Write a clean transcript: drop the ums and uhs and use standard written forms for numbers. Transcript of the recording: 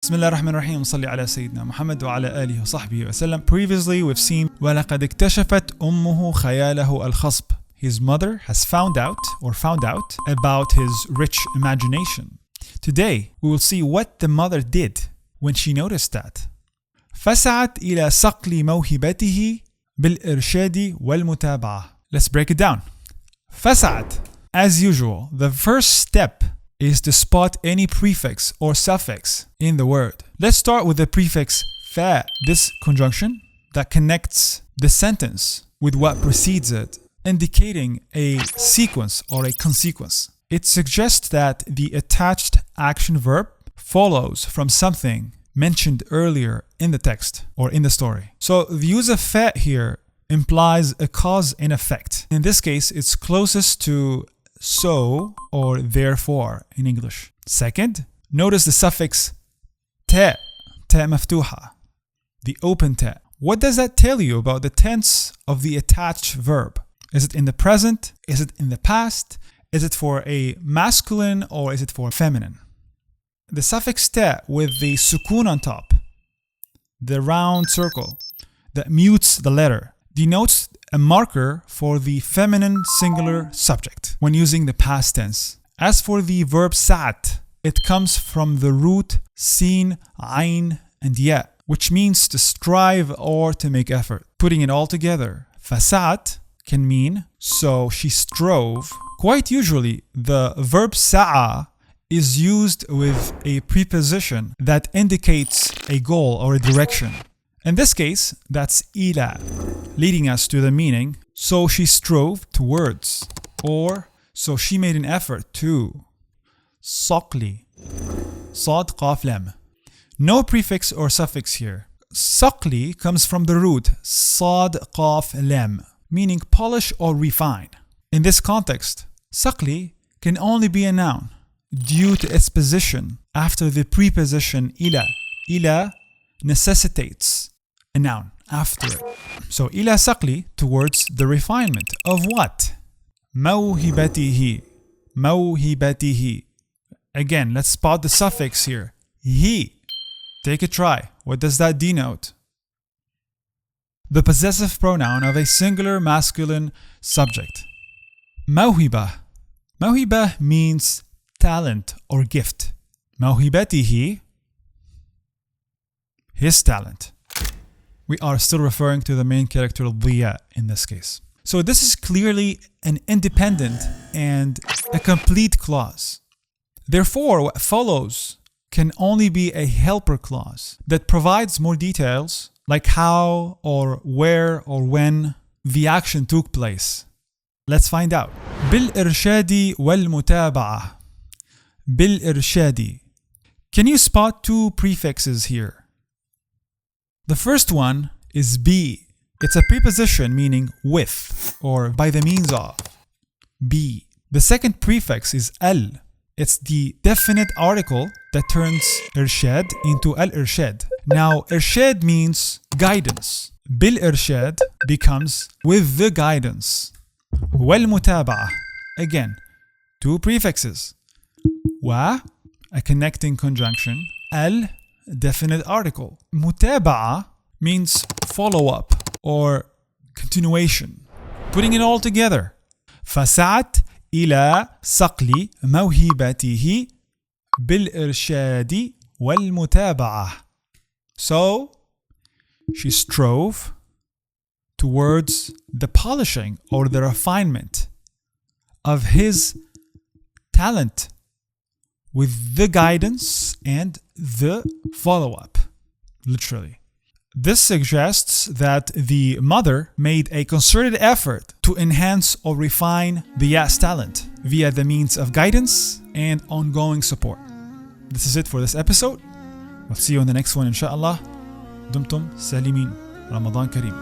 بسم الله الرحمن الرحيم وصلي على سيدنا محمد وعلى آله وصحبه وسلم. Previously we've seen وَلَقَدْ اكْتَشَفَتْ أُمُّهُ خَيَالَهُ الْخَصْبِ. His mother has found out about his rich imagination. Today we will see what the mother did when she noticed that. فسعت إلى صقل موهبته بالإرشاد والمتابعة. Let's break it down. فسعت. As usual, the first step is to spot any prefix or suffix in the word. Let's start with the prefix fa, this conjunction that connects the sentence with what precedes it, indicating a sequence or a consequence. It suggests that the attached action verb follows from something mentioned earlier in the text or in the story. So the use of fa here implies a cause and effect. In this case, it's closest to so or therefore in English. Second, notice the suffix ta, ta maftuha, the open ta. What does that tell you about the tense of the attached verb? Is it in the present? Is it in the past? Is it for a masculine or is it for feminine? The suffix ta with the sukun on top, the round circle that mutes the letter, denotes a marker for the feminine singular subject when using the past tense. As for the verb sa'at, it comes from the root sin, ayn, and ya, which means to strive or to make effort. Putting it all together, fasa'at can mean so she strove. Quite usually, the verb sa'a is used with a preposition that indicates a goal or a direction. In this case, that's ila, leading us to the meaning, so she strove towards, or so she made an effort to. Saqli, sad qaf lam. No prefix or suffix here. Saqli comes from the root sad qaf lam, meaning polish or refine. In this context, saqli can only be a noun due to its position after the preposition ila. Ila necessitates a noun after it. So ila saqli, towards the refinement of what? Mawhibatihi. Mawhibatihi. Again, let's spot the suffix here. He. Take a try. What does that denote? The possessive pronoun of a singular masculine subject. Mawhiba. Mawhiba means talent or gift. Mawhibatihi, his talent. We are still referring to the main character Diya in this case. So this is clearly an independent and a complete clause. Therefore, what follows can only be a helper clause that provides more details like how or where or when the action took place. Let's find out. بالإرشاد والمتابعة. بالإرشاد. Can you spot two prefixes here? The first one is be. It's a preposition meaning with or by the means of. Be. The second prefix is al. It's the definite article that turns irshad into al-irshad. Now, irshad means guidance. Bil-irshad becomes with the guidance. Wal-mutaba'a. Again, two prefixes. Wa, a connecting conjunction. Al, definite article. Mutaba'a means follow up or continuation. Putting it all together. فسعت إلى صقل موهبته بالإرشاد والمتابعة. So, she strove towards the polishing or the refinement of his talent with the guidance and the follow-up, literally. This suggests that the mother made a concerted effort to enhance or refine the Ya's talent via the means of guidance and ongoing support. This is it for this episode. We'll see you in the next one, inshallah. Dumtum Salimin. Ramadan Kareem.